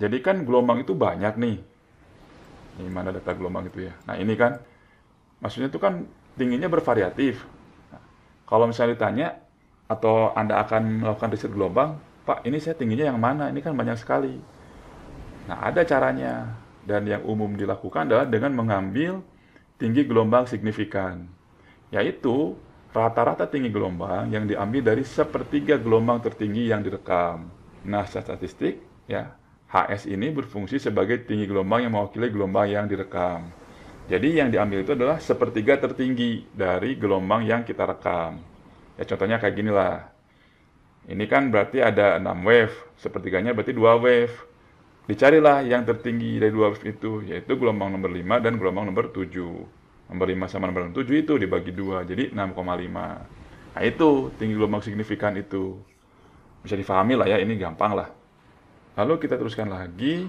Jadi kan gelombang itu banyak nih. Ini mana data gelombang itu ya. Nah ini kan, maksudnya itu kan tingginya bervariatif. Kalau misalnya ditanya, atau Anda akan melakukan riset gelombang, Pak, ini saya tingginya yang mana? Ini kan banyak sekali. Nah, ada caranya. Dan yang umum dilakukan adalah dengan mengambil tinggi gelombang signifikan. Yaitu rata-rata tinggi gelombang yang diambil dari sepertiga gelombang tertinggi yang direkam. Nah, secara statistik, ya, HS ini berfungsi sebagai tinggi gelombang yang mewakili gelombang yang direkam. Jadi yang diambil itu adalah sepertiga tertinggi dari gelombang yang kita rekam. Ya contohnya kayak gini lah. Ini kan berarti ada 6 wave, sepertiganya berarti 2 wave. Dicarilah yang tertinggi dari 2 wave itu, yaitu gelombang nomor 5 dan gelombang nomor 7. Nomor 5 sama nomor 7 itu dibagi 2, jadi 6,5. Nah itu tinggi gelombang signifikan itu. Bisa difahami lah ya, ini gampang lah. Lalu kita teruskan lagi.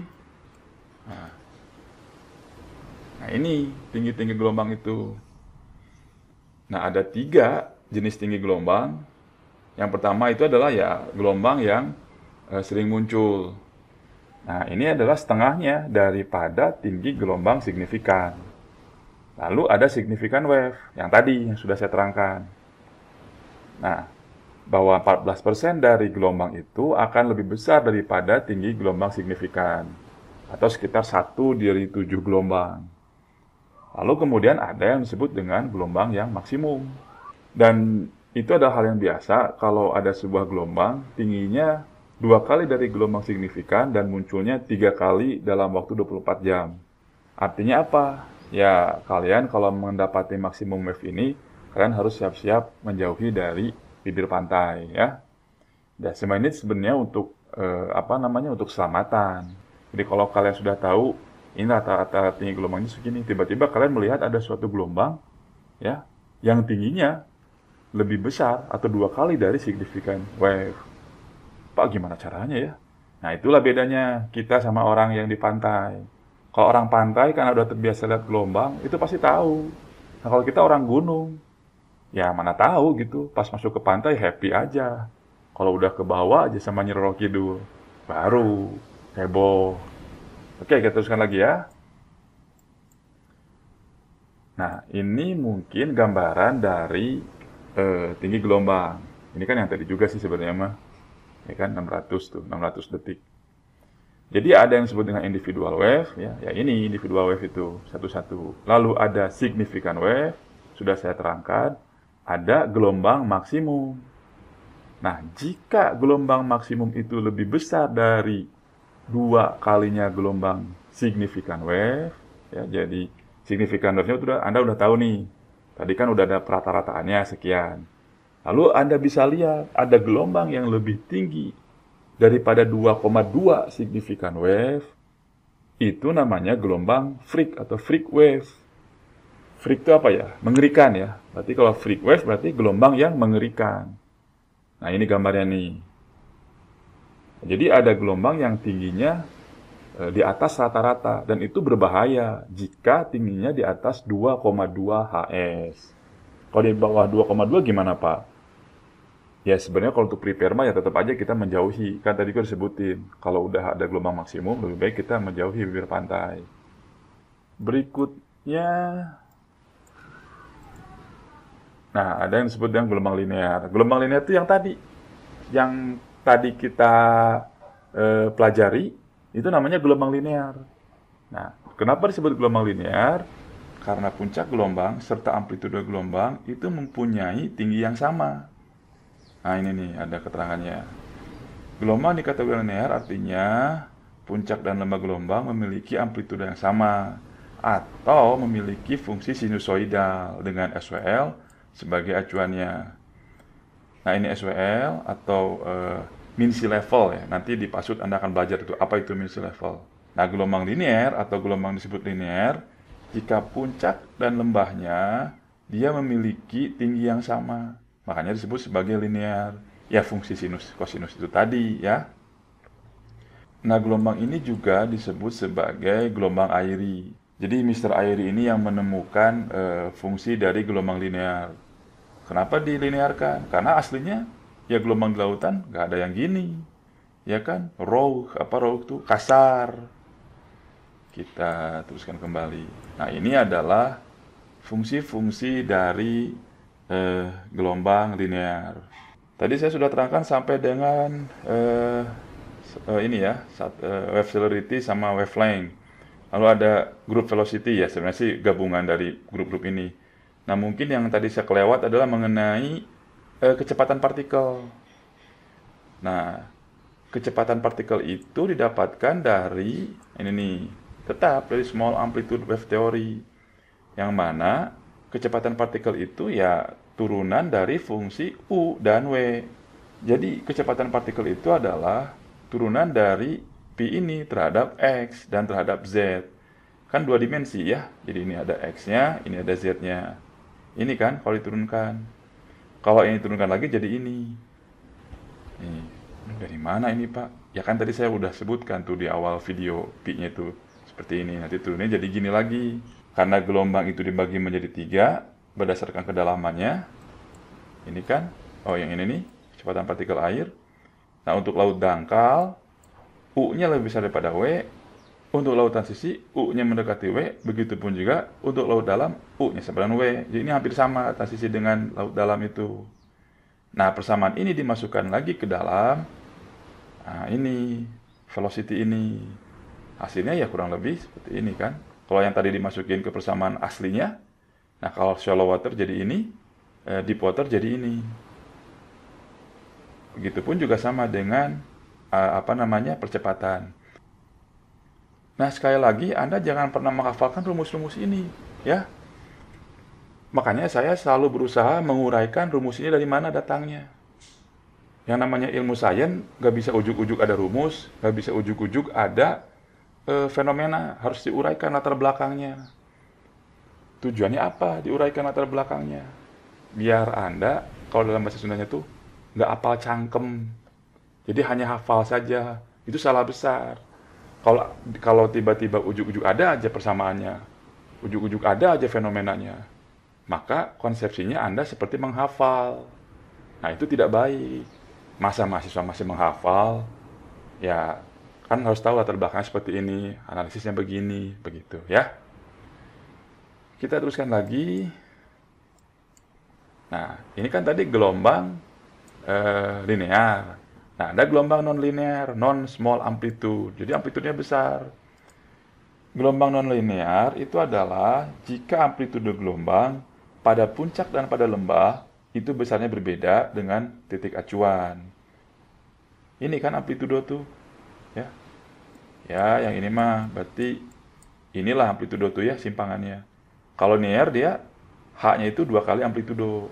Nah, ini tinggi-tinggi gelombang itu. Nah, ada 3 jenis tinggi gelombang. Yang pertama itu adalah ya gelombang yang sering muncul. Nah, ini adalah setengahnya daripada tinggi gelombang signifikan. Lalu ada signifikan wave, yang tadi yang sudah saya terangkan. Nah, bahwa 14% dari gelombang itu akan lebih besar daripada tinggi gelombang signifikan. Atau sekitar 1 dari 7 gelombang. Lalu kemudian ada yang disebut dengan gelombang yang maksimum. Dan itu adalah hal yang biasa kalau ada sebuah gelombang tingginya 2 kali dari gelombang signifikan dan munculnya 3 kali dalam waktu 24 jam. Artinya apa? Ya, kalian kalau mendapati maksimum wave ini, kalian harus siap-siap menjauhi dari bibir pantai ya. Dan semua ini sebenarnya untuk untuk keselamatan. Jadi kalau kalian sudah tahu ini rata-rata tinggi gelombangnya segini, tiba-tiba kalian melihat ada suatu gelombang ya yang tingginya lebih besar atau 2 kali dari signifikan wave. Pak, gimana caranya ya? Nah, itulah bedanya kita sama orang yang di pantai. Kalau orang pantai karena udah terbiasa lihat gelombang, itu pasti tahu. Nah, kalau kita orang gunung, ya mana tahu gitu. Pas masuk ke pantai happy aja. Kalau udah ke bawah aja sama Nyi Roro Kidul, baru heboh. Oke, kita teruskan lagi ya. Nah, ini mungkin gambaran dari tinggi gelombang. Ini kan yang tadi juga sih sebenarnya mah. Ya kan 600 tuh, 600 detik. Jadi ada yang disebut dengan individual wave, ya ini individual wave itu satu-satu. Lalu ada significant wave, sudah saya terangkan. Ada gelombang maksimum. Nah, jika gelombang maksimum itu lebih besar dari 2 kalinya gelombang significant wave, ya jadi significant wave-nya Anda udah tahu nih. Tadi kan udah ada rata-rataannya sekian. Lalu Anda bisa lihat ada gelombang yang lebih tinggi daripada 2,2 significant wave. Itu namanya gelombang freak atau freak wave. Freak itu apa ya? Mengerikan ya. Berarti kalau freak wave berarti gelombang yang mengerikan. Nah, ini gambarnya nih. Jadi ada gelombang yang tingginya di atas rata-rata dan itu berbahaya jika tingginya di atas 2,2 Hs. Kalau di bawah 2,2 gimana, Pak? Ya sebenarnya kalau untuk prepare mah ya tetap aja kita menjauhi. Kan tadi gue disebutin, kalau udah ada gelombang maksimum lebih baik kita menjauhi bibir pantai. Berikutnya, nah ada yang disebut dengan gelombang linear. Gelombang linear itu yang tadi kita pelajari, itu namanya gelombang linear. Nah, kenapa disebut gelombang linear? Karena puncak gelombang serta amplitude gelombang itu mempunyai tinggi yang sama. Nah, ini nih ada keterangannya. Gelombang di kategori linear artinya puncak dan lembah gelombang memiliki amplitude yang sama atau memiliki fungsi sinusoidal dengan SWL sebagai acuannya. Nah, ini SWL atau mean sea level ya. Nanti di PASUD Anda akan belajar itu apa itu mean sea level. Nah, gelombang linear atau gelombang disebut linear jika puncak dan lembahnya dia memiliki tinggi yang sama. Makanya disebut sebagai linear. Ya, fungsi sinus kosinus itu tadi ya. Nah, gelombang ini juga disebut sebagai gelombang Airy. Jadi Mr. Airy ini yang menemukan fungsi dari gelombang linear. Kenapa dilinearkan? Karena aslinya ya gelombang di lautan nggak ada yang gini. ya kan? Rough, apa rough itu? Kasar. Kita teruskan kembali. Nah, ini adalah fungsi-fungsi dari gelombang linear. Tadi saya sudah terangkan sampai dengan ini ya, wave celerity sama wavelength. Lalu ada group velocity ya, sebenarnya sih gabungan dari grup-grup ini. Nah, mungkin yang tadi saya kelewat adalah mengenai kecepatan partikel. Nah, kecepatan partikel itu didapatkan dari ini nih, tetap dari small amplitude wave theory, yang mana kecepatan partikel itu ya turunan dari fungsi U dan W. Jadi kecepatan partikel itu adalah turunan dari P ini terhadap X dan terhadap Z. Kan dua dimensi ya, jadi ini ada X-nya, ini ada Z-nya. Ini kan kalau diturunkan. Kalau ini diturunkan lagi jadi ini. Nih, dari mana ini Pak? Ya kan tadi saya udah sebutkan tuh di awal video P-nya itu seperti ini. Nanti turunnya jadi gini lagi. Karena gelombang itu dibagi menjadi 3 berdasarkan kedalamannya. Ini kan, oh yang ini nih, kecepatan partikel air. Nah, untuk laut dangkal, U-nya lebih besar daripada W. Untuk laut transisi, U-nya mendekati W. Begitupun juga untuk laut dalam, U-nya sama dengan W. Jadi ini hampir sama transisi dengan laut dalam itu. Nah, persamaan ini dimasukkan lagi ke dalam. Nah, ini, velocity ini. Hasilnya ya kurang lebih seperti ini kan. Kalau yang tadi dimasukin ke persamaan aslinya, nah kalau shallow water jadi ini, deep water jadi ini. Begitupun juga sama dengan percepatan. Nah, sekali lagi Anda jangan pernah menghafalkan rumus-rumus ini, ya. Makanya saya selalu berusaha menguraikan rumus ini dari mana datangnya. Yang namanya ilmu sains nggak bisa ujuk-ujuk ada rumus, nggak bisa ujuk-ujuk ada fenomena, harus diuraikan latar belakangnya. Tujuannya apa diuraikan latar belakangnya? Biar Anda, kalau dalam bahasa Sundanya tuh, nggak apal cangkem. Jadi hanya hafal saja. Itu salah besar. Kalau tiba-tiba ujuk-ujuk ada aja persamaannya, ujuk-ujuk ada aja fenomenanya, maka konsepsinya Anda seperti menghafal. Nah, itu tidak baik. Masa mahasiswa masih menghafal, ya kan harus tahu latar belakangnya seperti ini, analisisnya begini, begitu ya. Kita teruskan lagi. Nah, ini kan tadi gelombang linear. Nah, ada gelombang non-linear, non-small amplitude. Jadi amplitudenya besar. Gelombang non-linear itu adalah jika amplitude gelombang pada puncak dan pada lembah itu besarnya berbeda dengan titik acuan. Ini kan amplitudo tuh. Ya. Ya, yang ini mah berarti inilah amplitudo tuh ya simpangannya. Kalau linear dia H-nya itu 2 kali amplitudo.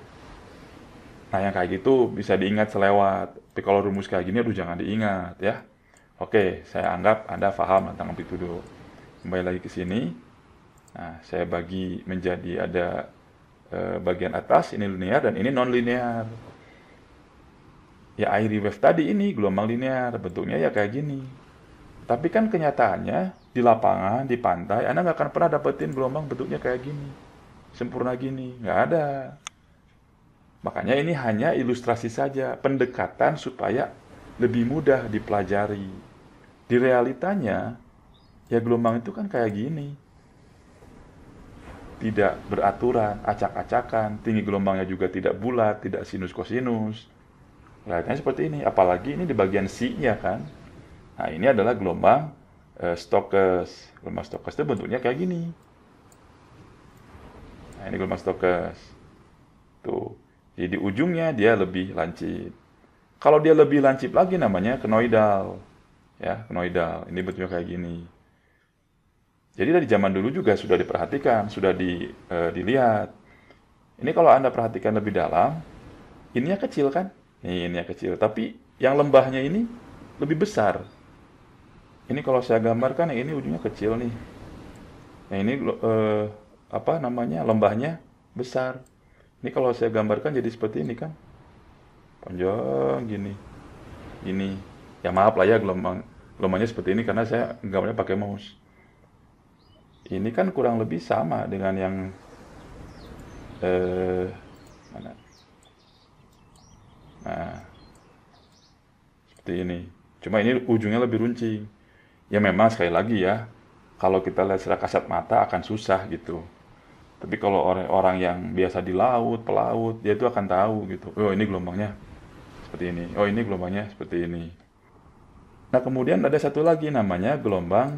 Nah, yang kayak gitu bisa diingat selewat. Tapi kalau rumus kayak gini, aduh jangan diingat ya. Oke, saya anggap Anda paham tentang amplitudo. Kembali lagi ke sini. Nah, saya bagi menjadi ada bagian atas, ini linear, dan ini non-linear. Ya, airy wave tadi ini gelombang linear. Bentuknya ya kayak gini. Tapi kan kenyataannya, di lapangan, di pantai, Anda nggak akan pernah dapetin gelombang bentuknya kayak gini. Sempurna gini. Nggak ada. Makanya ini hanya ilustrasi saja, pendekatan supaya lebih mudah dipelajari. Di realitanya, ya gelombang itu kan kayak gini. Tidak beraturan, acak-acakan, tinggi gelombangnya juga tidak bulat, tidak sinus-kosinus. Realitanya seperti ini, apalagi ini di bagian C-nya kan. Nah, ini adalah gelombang Stokes. Gelombang Stokes itu bentuknya kayak gini. Nah, ini gelombang Stokes. Tuh. Jadi di ujungnya dia lebih lancip. Kalau dia lebih lancip lagi namanya kenoidal. Ya, kenoidal. Ini bentuknya kayak gini. Jadi dari zaman dulu juga sudah diperhatikan, sudah dilihat. Ini kalau Anda perhatikan lebih dalam, ininya kecil kan? Ininya kecil, tapi yang lembahnya ini lebih besar. Ini kalau saya gambarkan, yang ini ujungnya kecil nih. Nah, ini lembahnya besar. Ini kalau saya gambarkan jadi seperti ini kan. Panjang gini. Ini. Ya maaf lah ya gelombangnya seperti ini karena saya gambarnya pakai mouse. Ini kan kurang lebih sama dengan yang mana? Nah, seperti ini. Cuma ini ujungnya lebih runcing. Ya memang sekali lagi ya, kalau kita lihat secara kasat mata akan susah gitu. Tapi kalau orang-orang yang biasa di laut, pelaut, dia itu akan tahu gitu. Oh ini gelombangnya seperti ini. Oh ini gelombangnya seperti ini. Nah kemudian ada satu lagi namanya gelombang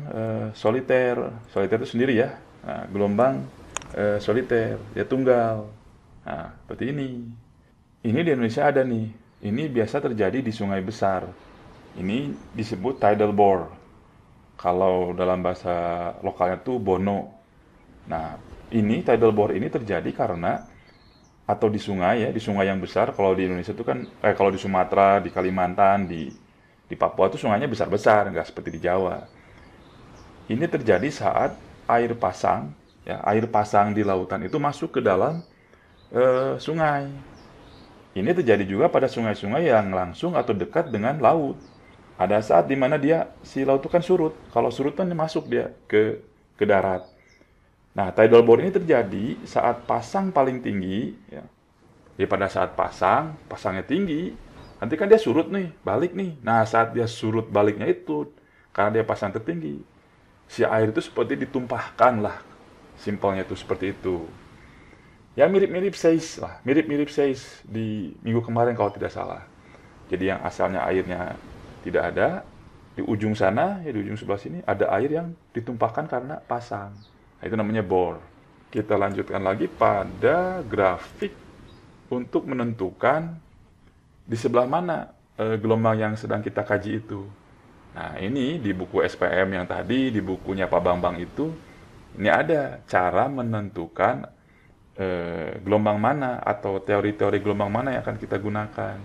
soliter. Soliter itu sendiri ya. Nah, gelombang soliter, dia tunggal. Nah seperti ini. Ini di Indonesia ada nih. Ini biasa terjadi di sungai besar. Ini disebut tidal bore. Kalau dalam bahasa lokalnya tuh bono. Nah, ini tidal bore ini terjadi karena atau di sungai ya, di sungai yang besar. Kalau di Indonesia itu kan kalau di Sumatera, di Kalimantan, di Papua itu sungainya besar-besar, nggak seperti di Jawa. Ini terjadi saat air pasang, ya, air pasang di lautan itu masuk ke dalam sungai. Ini terjadi juga pada sungai-sungai yang langsung atau dekat dengan laut. Ada saat di mana si laut itu kan surut. Kalau surut kan masuk dia ke darat. Nah, tidal bore ini terjadi saat pasang paling tinggi, ya. Jadi pada saat pasangnya tinggi, nanti kan dia surut nih, balik nih. Nah, saat dia surut baliknya itu, karena dia pasang tertinggi, si air itu seperti ditumpahkan lah. Simpelnya itu seperti itu. Ya mirip-mirip SEIS lah, mirip-mirip SEIS di minggu kemarin kalau tidak salah. Jadi yang asalnya airnya tidak ada, di ujung sana, ya di ujung sebelah sini, ada air yang ditumpahkan karena pasang. Nah, itu namanya bore. Kita lanjutkan lagi pada grafik untuk menentukan di sebelah mana gelombang yang sedang kita kaji itu. Nah, ini di buku SPM yang tadi, di bukunya Pak Bambang itu, ini ada cara menentukan gelombang mana atau teori-teori gelombang mana yang akan kita gunakan.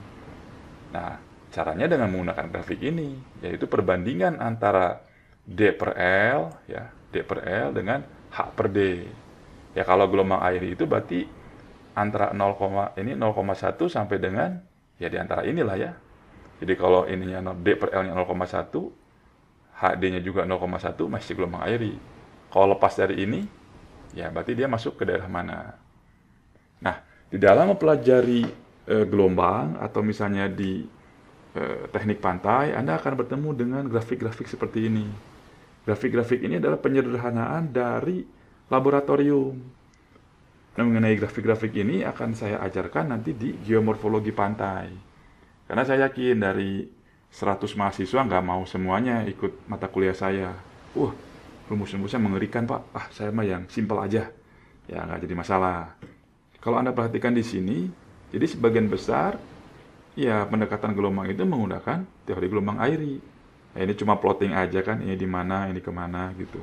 Nah, caranya dengan menggunakan grafik ini, yaitu perbandingan antara D per L, ya, D per L dengan H per D. Ya, kalau gelombang air itu berarti antara 0,1 sampai dengan, ya di antara inilah ya. Jadi kalau ininya D per L-nya 0,1, HD-nya juga 0,1, masih gelombang airi. Kalau lepas dari ini, ya berarti dia masuk ke daerah mana. Nah, di dalam mempelajari gelombang atau misalnya di teknik pantai, Anda akan bertemu dengan grafik-grafik seperti ini. Grafik-grafik ini adalah penyederhanaan dari laboratorium. Nah, mengenai grafik-grafik ini akan saya ajarkan nanti di geomorfologi pantai. Karena saya yakin dari 100 mahasiswa nggak mau semuanya ikut mata kuliah saya. Rumus-rumusnya mengerikan Pak. Saya mah yang simpel aja. Ya, nggak jadi masalah. Kalau Anda perhatikan di sini, jadi sebagian besar ya pendekatan gelombang itu menggunakan teori gelombang airi. Nah, ini cuma plotting aja kan, ini di mana, ini kemana gitu.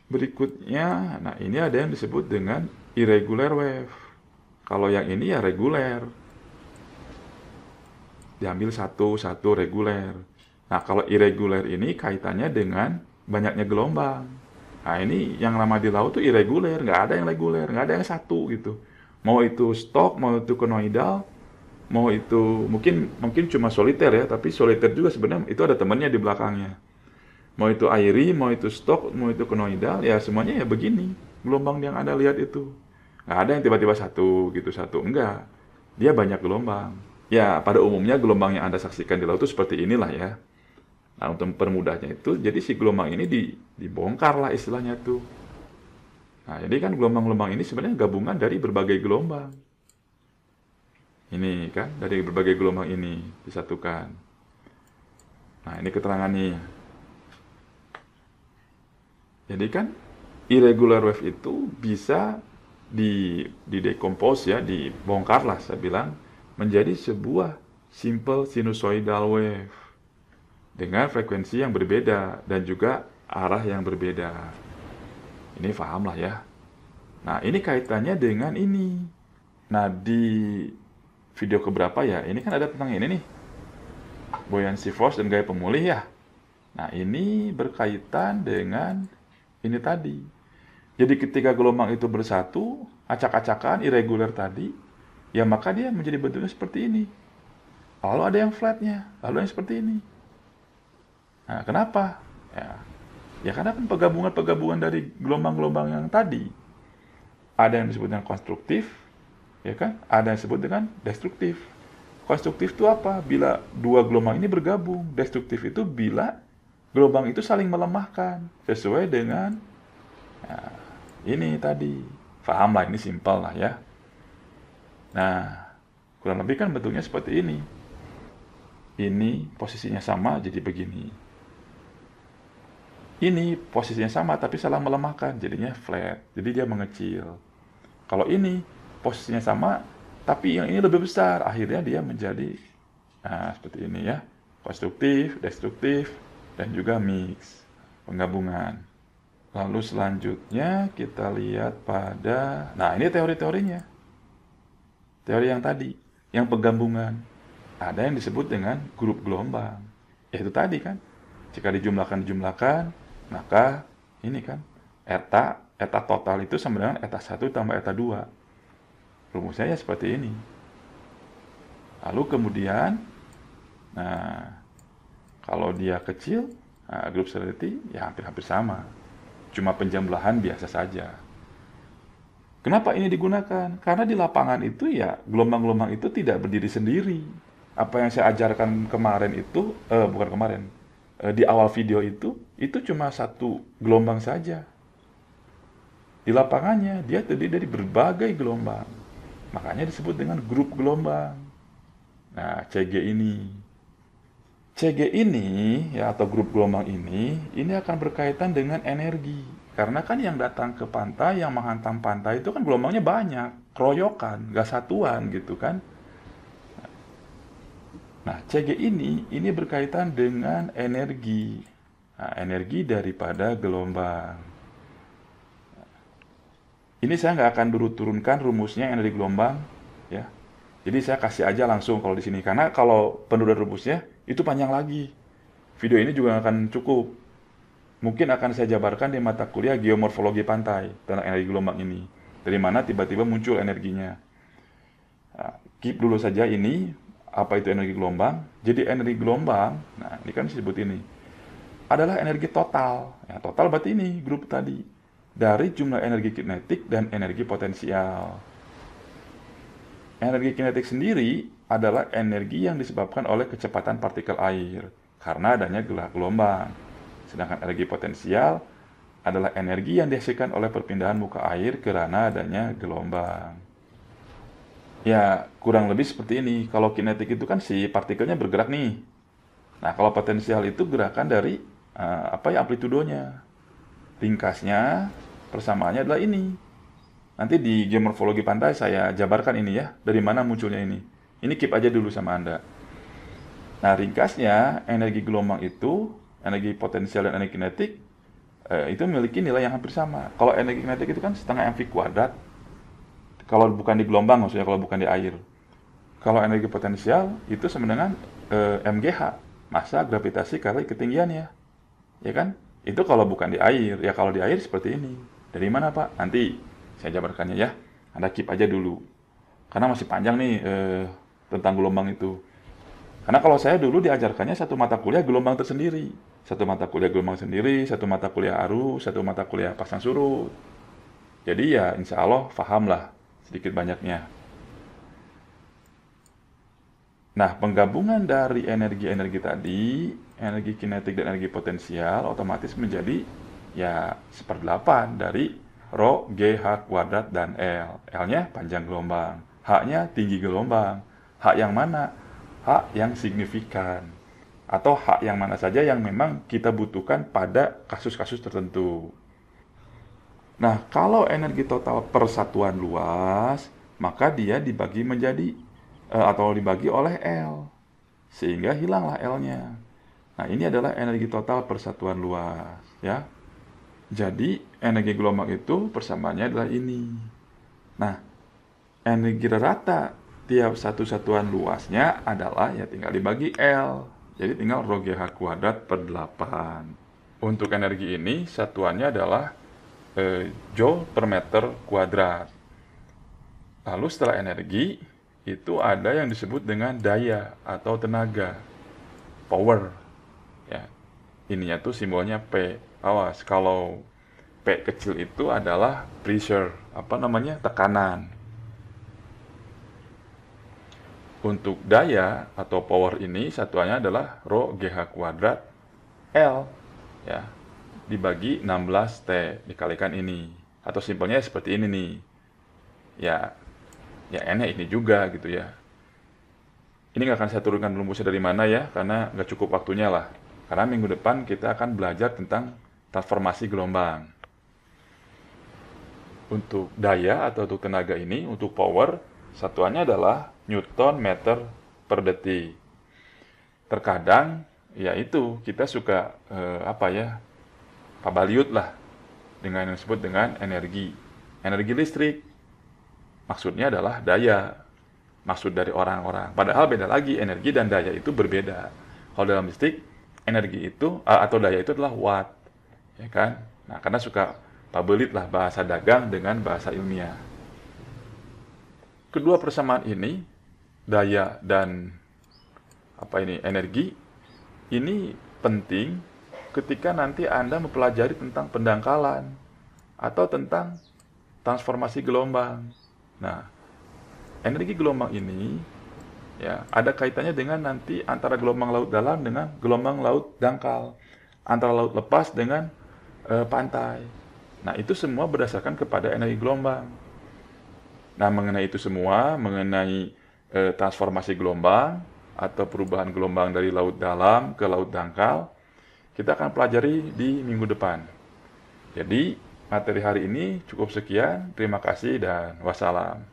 Berikutnya, nah ini ada yang disebut dengan irregular wave. Kalau yang ini ya reguler. Diambil satu reguler. Nah, kalau irregular ini kaitannya dengan banyaknya gelombang. Nah, ini yang lama di laut tuh irregular, nggak ada yang reguler, nggak ada yang satu gitu. Mau itu stok, mau itu konoidal, mau itu mungkin cuma soliter ya, tapi soliter juga sebenarnya itu ada temannya di belakangnya. Mau itu airi, mau itu stok, mau itu konoidal, ya semuanya ya begini. Gelombang yang Anda lihat itu. Nggak ada yang tiba-tiba satu gitu, satu. Enggak. Dia banyak gelombang. Ya, pada umumnya gelombang yang Anda saksikan di laut itu seperti inilah ya. Nah, untuk mempermudahnya itu, jadi si gelombang ini dibongkar lah istilahnya tuh. Nah, jadi kan gelombang-gelombang ini sebenarnya gabungan dari berbagai gelombang. Ini kan, dari berbagai gelombang ini disatukan. Nah, ini keterangannya. Jadi kan, irregular wave itu bisa didecompose ya, dibongkar lah saya bilang, menjadi sebuah simple sinusoidal wave. Dengan frekuensi yang berbeda dan juga arah yang berbeda. Ini paham lah ya. Nah, ini kaitannya dengan ini. Nah, di video keberapa ya? Ini kan ada tentang ini nih. Buoyancy force dan gaya pemulih ya. Nah, ini berkaitan dengan ini tadi. Jadi ketika gelombang itu bersatu, acak-acakan, irregular tadi, ya maka dia menjadi bentuknya seperti ini. Lalu ada yang flatnya, lalu yang seperti ini. Nah, kenapa? Ya karena kan penggabungan dari gelombang-gelombang yang tadi. Ada yang disebut dengan konstruktif, ya kan? Ada yang disebut dengan destruktif. Konstruktif itu apa? Bila dua gelombang ini bergabung. Destruktif itu bila gelombang itu saling melemahkan. Sesuai dengan ini tadi. Paham lah, ini simpel lah ya. Nah, kurang lebih kan bentuknya seperti ini. Ini posisinya sama jadi begini. Ini posisinya sama tapi salah melemahkan, jadinya flat. Jadi dia mengecil. Kalau ini posisinya sama tapi yang ini lebih besar, akhirnya dia menjadi seperti ini ya. Konstruktif, destruktif, dan juga mix, penggabungan. Lalu selanjutnya kita lihat pada, nah ini teori-teorinya. Teori yang tadi, yang penggabungan. Ada yang disebut dengan grup gelombang. Yaitu tadi kan, jika dijumlahkan, maka ini kan, eta total itu sama dengan eta 1 tambah eta 2. Rumusnya ya seperti ini. Lalu kemudian, nah, kalau dia kecil, grup sterility ya hampir-hampir sama. Cuma penjumlahan biasa saja. Kenapa ini digunakan? Karena di lapangan itu ya gelombang-gelombang itu tidak berdiri sendiri. Apa yang saya ajarkan kemarin itu, bukan kemarin, di awal video itu cuma satu gelombang saja. Di lapangannya dia terdiri dari berbagai gelombang. Makanya disebut dengan grup gelombang. Nah, CG ini ya atau grup gelombang ini akan berkaitan dengan energi. Karena kan yang datang ke pantai, yang menghantam pantai itu kan gelombangnya banyak, keroyokan, gak satuan gitu kan. Nah, CG ini berkaitan dengan energi. Nah, energi daripada gelombang. Ini saya nggak akan dulu turunkan rumusnya energi gelombang, ya. Jadi saya kasih aja langsung kalau di sini, karena kalau penurunan rumusnya itu panjang lagi. Video ini juga akan cukup. Mungkin akan saya jabarkan di mata kuliah geomorfologi pantai tentang energi gelombang ini. Dari mana tiba-tiba muncul energinya. Nah, keep dulu saja ini, apa itu energi gelombang. Jadi energi gelombang, nah ini kan disebut ini, adalah energi total. Ya, total berarti ini grup tadi. Dari jumlah energi kinetik dan energi potensial. Energi kinetik sendiri adalah energi yang disebabkan oleh kecepatan partikel air karena adanya gelombang. Sedangkan energi potensial adalah energi yang dihasilkan oleh perpindahan muka air karena adanya gelombang. Ya, kurang lebih seperti ini. Kalau kinetik itu kan si partikelnya bergerak nih. Nah, kalau potensial itu gerakan dari amplitudonya. Ringkasnya, persamaannya adalah ini. Nanti di geomorfologi pantai saya jabarkan ini ya, dari mana munculnya ini. Ini keep aja dulu sama Anda. Nah, ringkasnya, energi gelombang itu, energi potensial dan energi kinetik, itu memiliki nilai yang hampir sama. Kalau energi kinetik itu kan setengah mv kuadrat, kalau bukan di gelombang maksudnya, kalau bukan di air. Kalau energi potensial, itu sama dengan mgh, massa gravitasi kali ketinggiannya. Ya kan? Itu kalau bukan di air. Ya kalau di air seperti ini. Dari mana Pak? Nanti saya jabarkannya ya. Anda keep aja dulu. Karena masih panjang nih tentang gelombang itu. Karena kalau saya dulu diajarkannya satu mata kuliah gelombang tersendiri. Satu mata kuliah gelombang sendiri, satu mata kuliah arus, satu mata kuliah pasang surut. Jadi ya insya Allah pahamlah sedikit banyaknya. Nah, penggabungan dari energi-energi tadi, energi kinetik dan energi potensial otomatis menjadi ya 1/8 dari Rho, GH kuadrat, dan L. L-nya panjang gelombang. H-nya tinggi gelombang. H yang mana? H yang signifikan. Atau H yang mana saja yang memang kita butuhkan pada kasus-kasus tertentu. Nah, kalau energi total per satuan luas, maka dia dibagi menjadi, atau dibagi oleh L. Sehingga hilanglah L-nya. Nah, ini adalah energi total per satuan luas. Ya. Jadi, energi gelombang itu persamaannya adalah ini. Nah, energi rata tiap satu satuan luasnya adalah ya tinggal dibagi L. Jadi tinggal Rho GH kuadrat per 8. Untuk energi ini, satuannya adalah Joule per meter kuadrat. Lalu setelah energi, itu ada yang disebut dengan daya atau tenaga. Power. Ya. Ininya tuh simbolnya P. Awas, kalau P kecil itu adalah pressure, tekanan. Untuk daya atau power ini satuannya adalah rho GH kuadrat L, ya, dibagi 16T dikalikan ini. Atau simpelnya seperti ini nih. Ya N-nya ini juga gitu ya. Ini nggak akan saya turunkan rumusnya dari mana ya, karena nggak cukup waktunya lah. Karena minggu depan kita akan belajar tentang transformasi gelombang. Untuk daya atau untuk tenaga ini, untuk power, satuannya adalah Newton meter per detik. Terkadang, yaitu kita suka pabaliut lah dengan yang disebut dengan energi. Energi listrik, maksudnya adalah daya. Maksud dari orang-orang. Padahal beda lagi, energi dan daya itu berbeda. Kalau dalam listrik, energi itu atau daya itu adalah watt, ya kan? Nah, karena suka pabelit lah bahasa dagang dengan bahasa ilmiah. Kedua persamaan ini, daya dan energi, ini penting ketika nanti Anda mempelajari tentang pendangkalan atau tentang transformasi gelombang. Nah, energi gelombang ini ya ada kaitannya dengan nanti antara gelombang laut dalam dengan gelombang laut dangkal, antara laut lepas dengan pantai. Nah, itu semua berdasarkan kepada energi gelombang. Nah, mengenai itu semua, mengenai transformasi gelombang atau perubahan gelombang dari laut dalam ke laut dangkal, kita akan pelajari di minggu depan. Jadi, materi hari ini cukup sekian. Terima kasih dan wassalam.